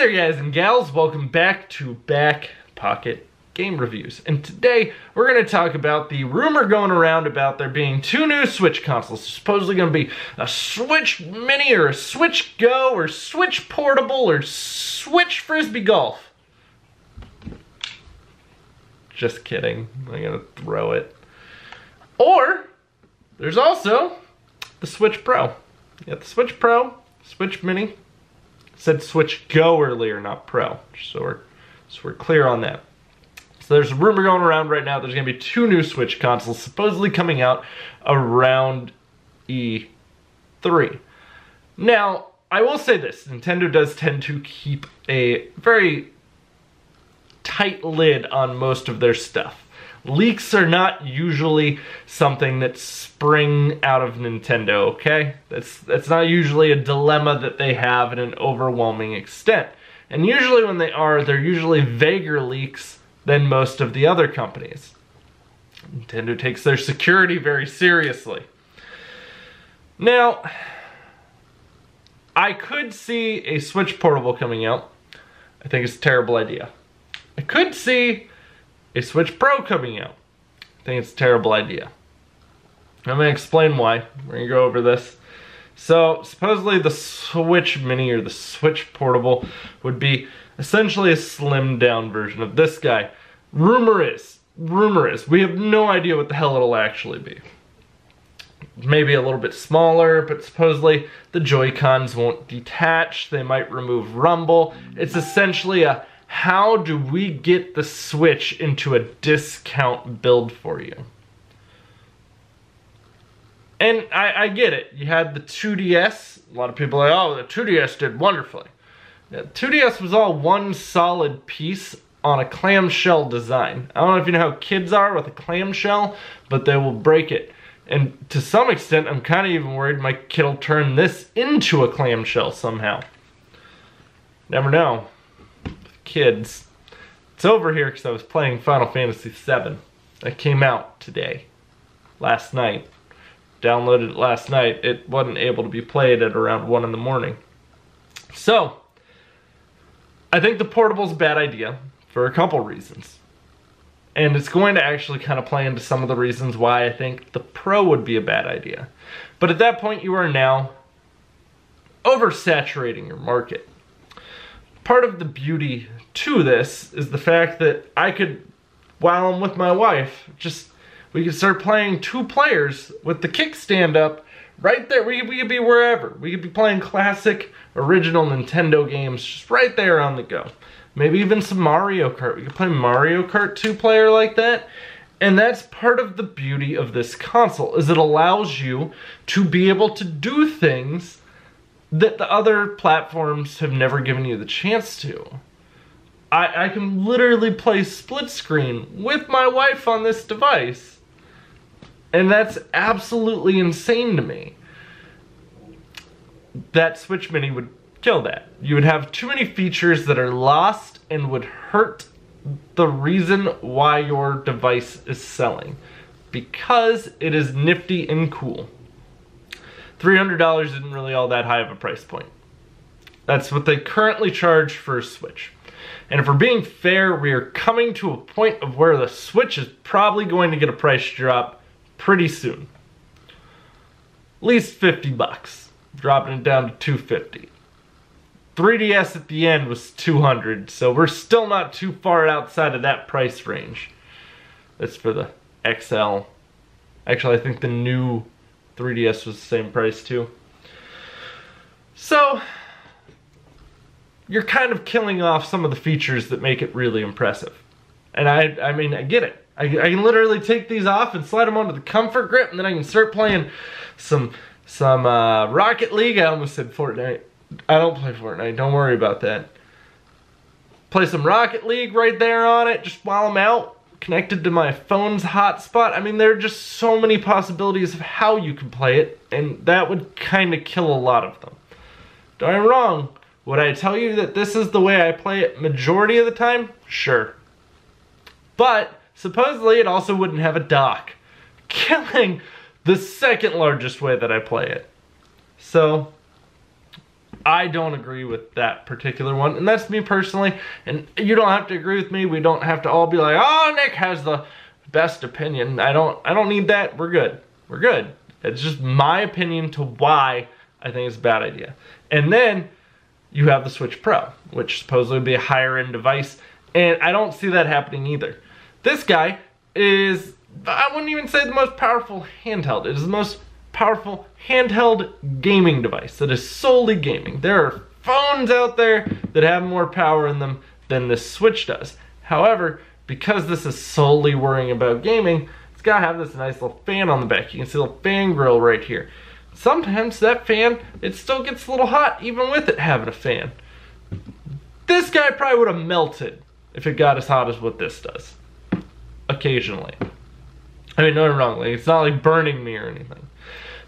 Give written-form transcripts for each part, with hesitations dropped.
there, guys and gals, welcome back to Back Pocket Game Reviews. And today we're going to talk about the rumor going around about there being two new Switch consoles. There's supposedly going to be a Switch Mini or a Switch Go or Switch Portable or Switch Frisbee Golf. Just kidding. I'm going to throw it. Or there's also the Switch Pro. You got the Switch Pro, Switch Mini. Said Switch Go earlier, not Pro. So we're clear on that. So there's a rumor going around right now there's going to be two new Switch consoles supposedly coming out around E3. Now, I will say this. Nintendo does tend to keep a very tight lid on most of their stuff. Leaks are not usually something that spring out of Nintendo, okay? That's not usually a dilemma that they have in an overwhelming extent. And usually when they are, they're usually vaguer leaks than most of the other companies. Nintendo takes their security very seriously. Now, I could see a Switch Portable coming out. I think it's a terrible idea. I could see a Switch Pro coming out. I think it's a terrible idea. I'm going to explain why. We're going to go over this. So, supposedly the Switch Mini or the Switch Portable would be essentially a slimmed down version of this guy. Rumor is, we have no idea what the hell it'll actually be. Maybe a little bit smaller, but supposedly the Joy-Cons won't detach. They might remove rumble. It's essentially a how do we get the Switch into a discount build for you? And I get it. You had the 2DS. A lot of people are like, oh, the 2DS did wonderfully. The 2DS was all one solid piece on a clamshell design. I don't know if you know how kids are with a clamshell, but they will break it. And to some extent, I'm kind of even worried my kid will turn this into a clamshell somehow. Never know. Kids. It's over here because I was playing Final Fantasy VII. That came out today. Last night. Downloaded it last night. It wasn't able to be played at around 1 in the morning. So, I think the portable's a bad idea for a couple reasons. And it's going to actually kind of play into some of the reasons why I think the Pro would be a bad idea. But at that point, you are now oversaturating your market. Part of the beauty to this is the fact that I could, while I'm with my wife, we could start playing 2 players with the kickstand up right there. We could be wherever. We could be playing classic, original Nintendo games just right there on the go. Maybe even some Mario Kart. We could play Mario Kart 2-player like that. And that's part of the beauty of this console, is it allows you to be able to do things that the other platforms have never given you the chance to. I can literally play split screen with my wife on this device. And that's absolutely insane to me. That Switch Mini would kill that. You would have too many features that are lost and would hurt the reason why your device is selling. Because it is nifty and cool. $300 isn't really all that high of a price point. That's what they currently charge for a Switch. And if we're being fair, we are coming to a point of where the Switch is probably going to get a price drop pretty soon. At least 50 bucks. Dropping it down to $250. 3DS at the end was $200, so we're still not too far outside of that price range. That's for the XL. Actually, I think the new 3DS was the same price too. So, you're kind of killing off some of the features that make it really impressive. And I mean, I get it. I can literally take these off and slide them onto the comfort grip, and then I can start playing some Rocket League. I almost said Fortnite. I don't play Fortnite, don't worry about that. Play some Rocket League right there on it, just while I'm out, connected to my phone's hotspot. I mean, there are just so many possibilities of how you can play it, and that would kind of kill a lot of them. Don't get me wrong, would I tell you that this is the way I play it majority of the time? Sure. But, supposedly it also wouldn't have a dock, killing the second largest way that I play it. So, I don't agree with that particular one, and that's me personally, and you don't have to agree with me. We don't have to all be like, oh, Nick has the best opinion. I don't need that. We're good. We're good. It's just my opinion to why I think it's a bad idea. And then you have the Switch Pro, which supposedly would be a higher end device, and I don't see that happening either. This guy is, I wouldn't even say the most powerful handheld. It is the most powerful handheld gaming device that is solely gaming. There are phones out there that have more power in them than this Switch does. However, because this is solely worrying about gaming, it's got to have this nice little fan on the back. You can see a little fan grill right here. Sometimes that fan, it still gets a little hot even with it having a fan. This guy probably would have melted if it got as hot as what this does. Occasionally. I mean, no, wrong. Like, it's not like burning me or anything.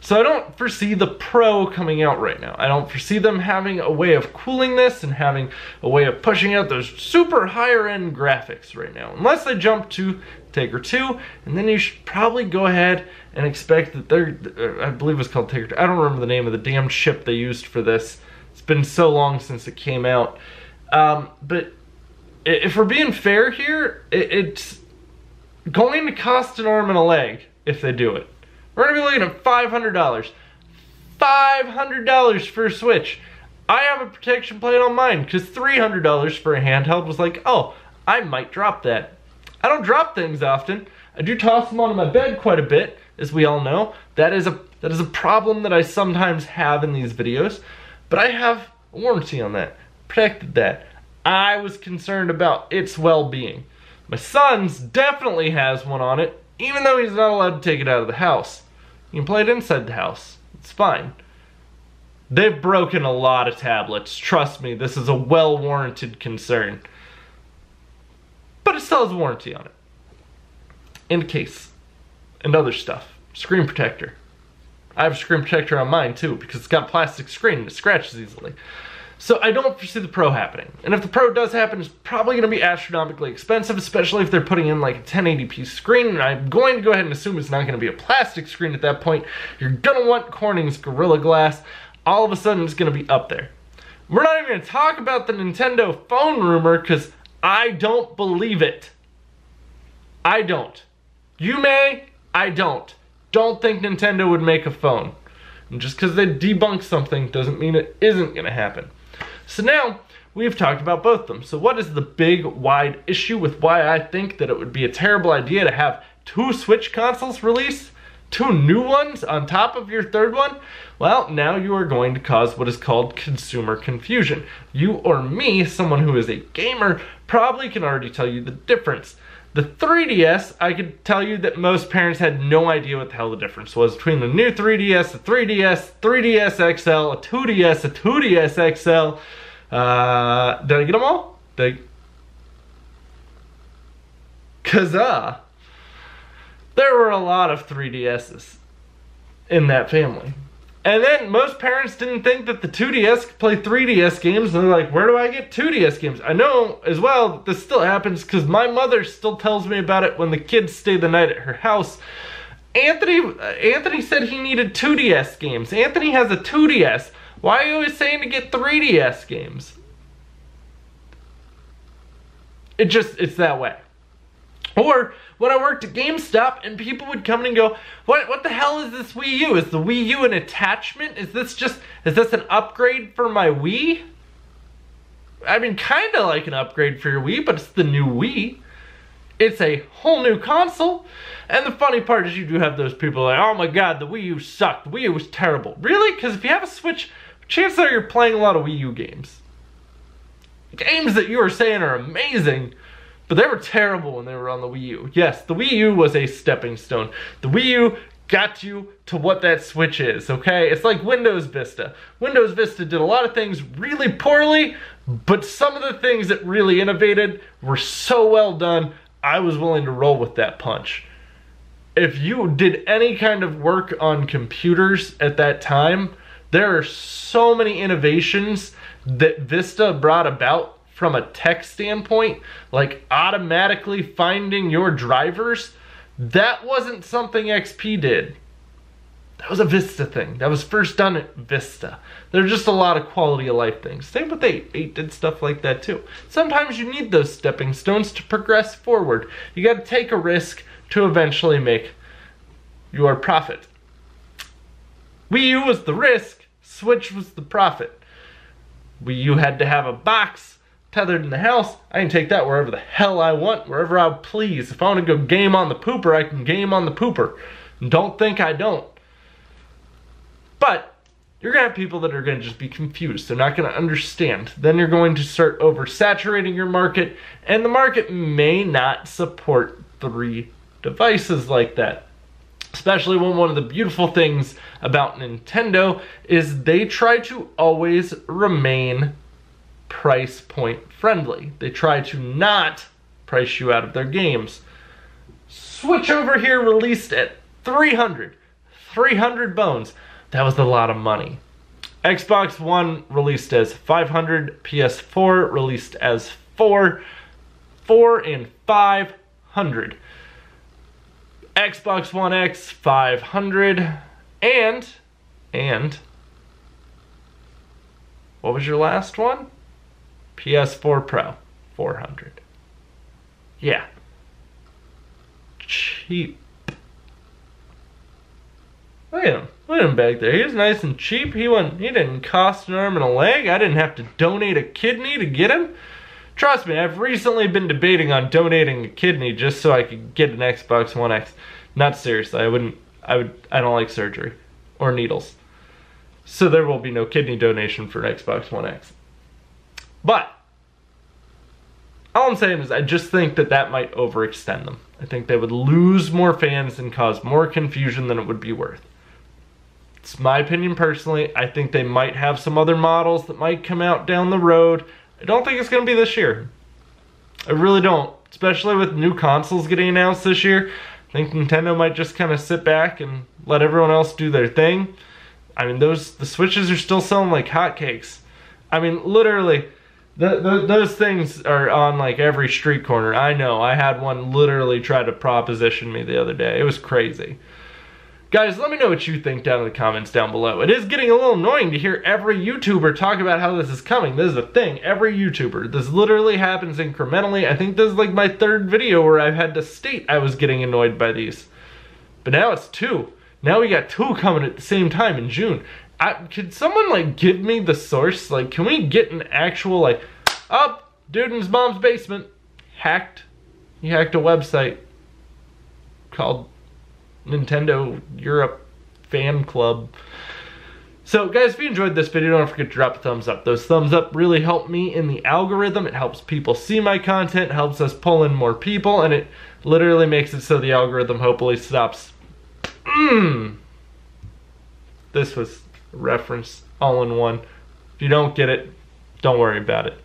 So I don't foresee the Pro coming out right now. I don't foresee them having a way of cooling this and having a way of pushing out those super higher end graphics right now. Unless they jump to Tegra 2, and then you should probably go ahead and expect that they're, I believe it's called Tegra 2. I don't remember the name of the damn chip they used for this. It's been so long since it came out. But if we're being fair here, it's going to cost an arm and a leg if they do it. We're going to be looking at $500. $500 for a Switch. I have a protection plate on mine because $300 for a handheld was like, oh, I might drop that. I don't drop things often. I do toss them onto my bed quite a bit, as we all know. That is a problem that I sometimes have in these videos. But I have a warranty on that. Protected that. I was concerned about its well-being. My son's definitely has one on it, even though he's not allowed to take it out of the house. You can play it inside the house. It's fine. They've broken a lot of tablets. Trust me, this is a well-warranted concern. But it still has a warranty on it. And a case. And other stuff. Screen protector. I have a screen protector on mine too, because it's got a plastic screen and it scratches easily. So I don't foresee the Pro happening. And if the Pro does happen, it's probably going to be astronomically expensive, especially if they're putting in like a 1080p screen. And I'm going to go ahead and assume it's not going to be a plastic screen at that point. You're going to want Corning's Gorilla Glass. All of a sudden, it's going to be up there. We're not even going to talk about the Nintendo phone rumor because I don't believe it. I don't. You may, I don't. Don't think Nintendo would make a phone. And just because they debunk something doesn't mean it isn't going to happen. So now, we've talked about both of them. So what is the big, wide issue with why I think that it would be a terrible idea to have 2 Switch consoles released? 2 new ones on top of your third one? Well, now you are going to cause what is called consumer confusion. You or me, someone who is a gamer, probably can already tell you the difference. The 3DS, I could tell you that most parents had no idea what the hell the difference was between the new 3DS, the 3DS, 3DS XL, a 2DS, a 2DS XL. Did I get them all? There were a lot of 3DSs in that family. And then most parents didn't think that the 2DS could play 3DS games, and they're like, where do I get 2DS games? I know as well that this still happens because my mother still tells me about it when the kids stay the night at her house. Anthony said he needed 2DS games. Anthony has a 2DS. Why are you always saying to get 3DS games? It's that way. Or when I worked at GameStop and people would come in and go, what the hell is this Wii U? Is the Wii U an attachment? Is this an upgrade for my Wii? I mean, kind of like an upgrade for your Wii, but it's the new Wii. It's a whole new console. And the funny part is you do have those people like, oh my god, the Wii U sucked. The Wii U was terrible. Really? Because if you have a Switch, chances are you're playing a lot of Wii U games. Games that you are saying are amazing, but they were terrible when they were on the Wii U. Yes, the Wii U was a stepping stone. The Wii U got you to what that Switch is, okay? It's like Windows Vista. Windows Vista did a lot of things really poorly, but some of the things that really innovated were so well done, I was willing to roll with that punch. If you did any kind of work on computers at that time, there are so many innovations that Vista brought about from a tech standpoint, like automatically finding your drivers. That wasn't something XP did. That That was a Vista thing. That was first done at Vista. There are just a lot of quality of life things. Same with 8. 8 did stuff like that too. Sometimes you need those stepping stones to progress forward. You got to take a risk to eventually make your profit. Wii U was the risk, Switch was the profit. Wii U had to have a box tethered in the house. I can take that wherever the hell I want, wherever I please. If I want to go game on the pooper, I can game on the pooper. Don't think I don't. But you're going to have people that are going to just be confused. They're not going to understand. Then you're going to start oversaturating your market, and the market may not support 3 devices like that. Especially when one of the beautiful things about Nintendo is they try to always remain price point friendly. They try to not price you out of their games. Switch over here released at 300 bones. That was a lot of money. Xbox One released as 500, PS4 released as 4 and 500. Xbox One X 500 and what was your last one? PS4 Pro 400. Yeah. Cheap. Look at him. Look at him back there. He was nice and cheap. He didn't cost an arm and a leg. I didn't have to donate a kidney to get him. Trust me, I've recently been debating on donating a kidney just so I could get an Xbox One X. Not seriously. I don't like surgery or needles. So there will be no kidney donation for an Xbox One X. But all I'm saying is I just think that might overextend them. I think they would lose more fans and cause more confusion than it would be worth. It's my opinion personally. I think they might have some other models that might come out down the road. I don't think it's going to be this year. I really don't. Especially with new consoles getting announced this year. I think Nintendo might just kind of sit back and let everyone else do their thing. I mean, the Switches are still selling like hotcakes. I mean, literally, those things are on like every street corner. I know. I had one literally try to proposition me the other day. It was crazy. Guys, let me know what you think down in the comments down below. It is getting a little annoying to hear every YouTuber talk about how this is coming. This is a thing. Every YouTuber. This literally happens incrementally. I think this is like my 3rd video where I've had to state I was getting annoyed by these. But now it's 2. Now we got 2 coming at the same time in June. Could someone like give me the source? Like, can we get an actual like, oh, dude in his mom's basement hacked. He hacked a website called Nintendo Europe Fan Club. So guys, if you enjoyed this video, don't forget to drop a thumbs up. Those thumbs up really help me in the algorithm. It helps people see my content, helps us pull in more people, and it literally makes it so the algorithm hopefully stops. This was a reference all in one. If you don't get it, don't worry about it.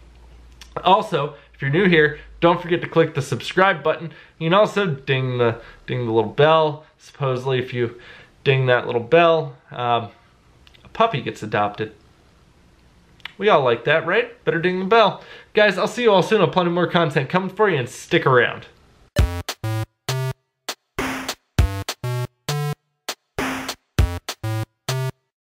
Also, if you're new here, don't forget to click the subscribe button. You can also ding the little bell. Supposedly, if you ding that little bell, a puppy gets adopted. We all like that, right? Better ding the bell. Guys, I'll see you all soon. I'll have plenty more content coming for you, and stick around.